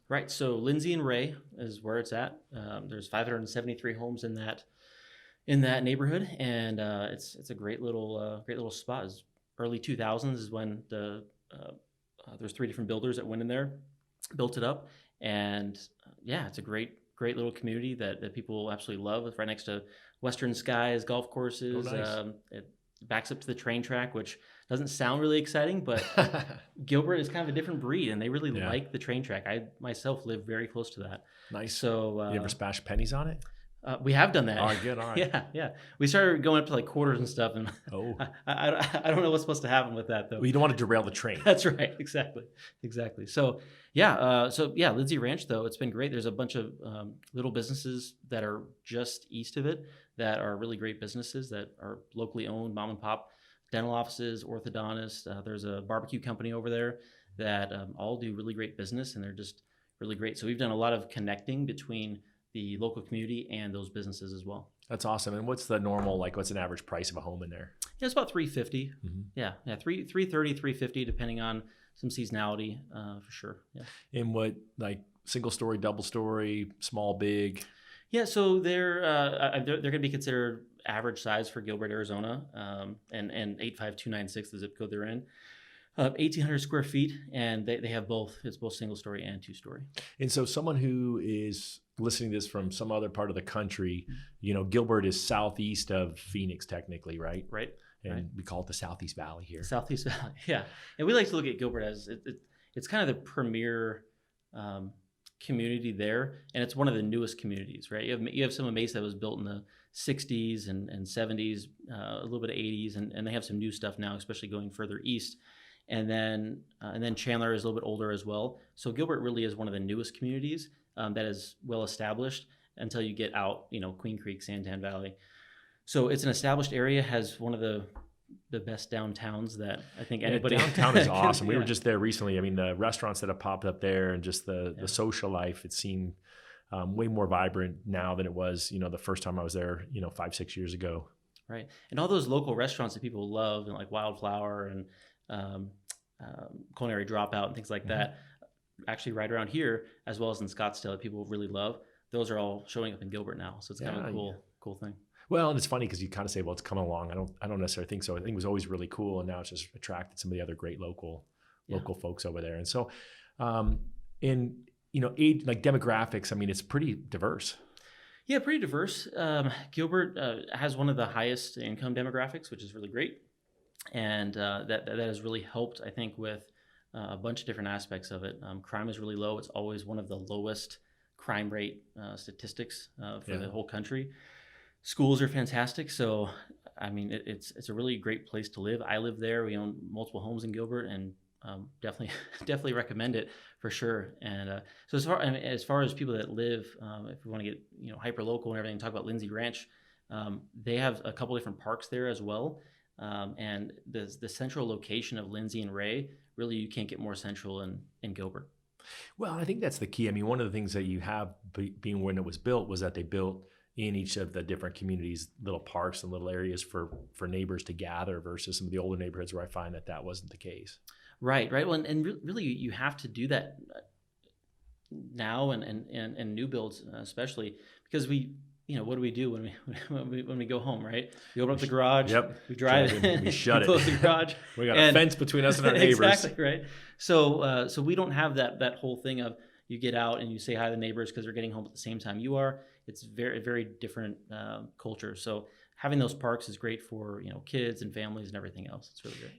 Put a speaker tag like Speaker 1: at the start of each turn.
Speaker 1: Right. So Lindsay and Ray is where it's at. There's 573 homes in that neighborhood, and it's a great little spot. It's early 2000s is when there's three different builders that went in there, built it up, and yeah, it's a great little community that people absolutely love. It's right next to Western Skies golf
Speaker 2: Oh,
Speaker 1: courses.
Speaker 2: nice.
Speaker 1: It backs up to the train track, which doesn't sound really exciting, but Gilbert is kind of a different breed, and they really
Speaker 2: Yeah,
Speaker 1: like the train track. I myself live very close to that,
Speaker 2: nice.
Speaker 1: so
Speaker 2: You ever splash pennies on it?
Speaker 1: we have done
Speaker 2: All
Speaker 1: that.
Speaker 2: right, good. All right.
Speaker 1: Yeah, yeah. We started going up to like quarters and stuff, and
Speaker 2: Oh,
Speaker 1: I don't know what's supposed to happen with that though.
Speaker 2: well, you don't want to derail the train.
Speaker 1: That's right, exactly. So yeah, Lindsay Ranch though it's been great. There's a bunch of little businesses that are just east of it that are really great businesses that are locally owned, mom and pop dental offices, orthodontists. There's a barbecue company over there that all do really great business, and they're just really great. So we've done a lot of connecting between the local community and those businesses as well.
Speaker 2: That's awesome. And what's the normal, like, what's an average price of a home in there?
Speaker 1: Yeah, it's about 350.
Speaker 2: Hmm.
Speaker 1: Yeah, 330, 350, depending on some seasonality, for sure. Yeah.
Speaker 2: And what, like, single story, double story, small, big?
Speaker 1: Yeah, so they're going to be considered average size for Gilbert, Arizona, and 85296 the zip code they're in. 1,800 square feet, and they have both. It's both single story and two story.
Speaker 2: And so someone who is listening to this from some other part of the country, Gilbert is southeast of Phoenix technically, right?
Speaker 1: Right.
Speaker 2: And
Speaker 1: Right.
Speaker 2: we call it the Southeast Valley here.
Speaker 1: Southeast Valley. Yeah, and we like to look at Gilbert as it's kind of the premier community there, and it's one of the newest communities. Right. You have some of Mesa that was built in the 60s and 70s, a little bit of 80s, and they have some new stuff now, especially going further east. And then Chandler is a little bit older as well. So Gilbert really is one of the newest communities that is well established until you get out, Queen Creek, Santan Valley. So it's an established area, has one of the best downtowns that I think anybody.
Speaker 2: Downtown is awesome. We
Speaker 1: Yeah.
Speaker 2: were just there recently. I mean, the restaurants that have popped up there and just the social life, it seemed way more vibrant now than it was, the first time I was there, 5-6 years ago.
Speaker 1: Right, and all those local restaurants that people love, and like Wildflower and Culinary Dropout and things like that, actually right around here, as well as in Scottsdale, that people really love. Those are all showing up in Gilbert now, so it's kind of a cool thing.
Speaker 2: Well, and it's funny because you kind of say, well, it's coming along. I don't necessarily think so. I think it was always really cool, and now it's just attracted some of the other great local folks over there. And so, age, like demographics, I mean, it's pretty diverse.
Speaker 1: Yeah, pretty diverse. Gilbert has one of the highest income demographics, which is really great, and that has really helped, I think, with a bunch of different aspects of it. Crime is really low. It's always one of the lowest crime rate statistics for the whole country. Schools are fantastic, so I mean, it's a really great place to live. I live there. We own multiple homes in Gilbert, and definitely recommend it for sure. And so as far as people that live, if we want to get hyper local and everything, talk about Lindsay Ranch. They have a couple different parks there as well, and the central location of Lindsay and Ray, really you can't get more central in Gilbert.
Speaker 2: Well, I think that's the key. I mean, one of the things that you have being when it was built was that they built in each of the different communities little parks and little areas for neighbors to gather versus some of the older neighborhoods where I find that wasn't the case.
Speaker 1: Right. Well, and really you have to do that now and new builds especially, because what do we do when we go home, right? We open up the garage.
Speaker 2: Yep.
Speaker 1: We drive in.
Speaker 2: We shut it.
Speaker 1: Close the garage.
Speaker 2: We got a fence between us and our neighbors.
Speaker 1: Exactly, right. So we don't have that whole thing of you get out and you say hi to the neighbors because they're getting home at the same time you are. It's very, very different culture. So having those parks is great for kids and families and everything else. It's really great.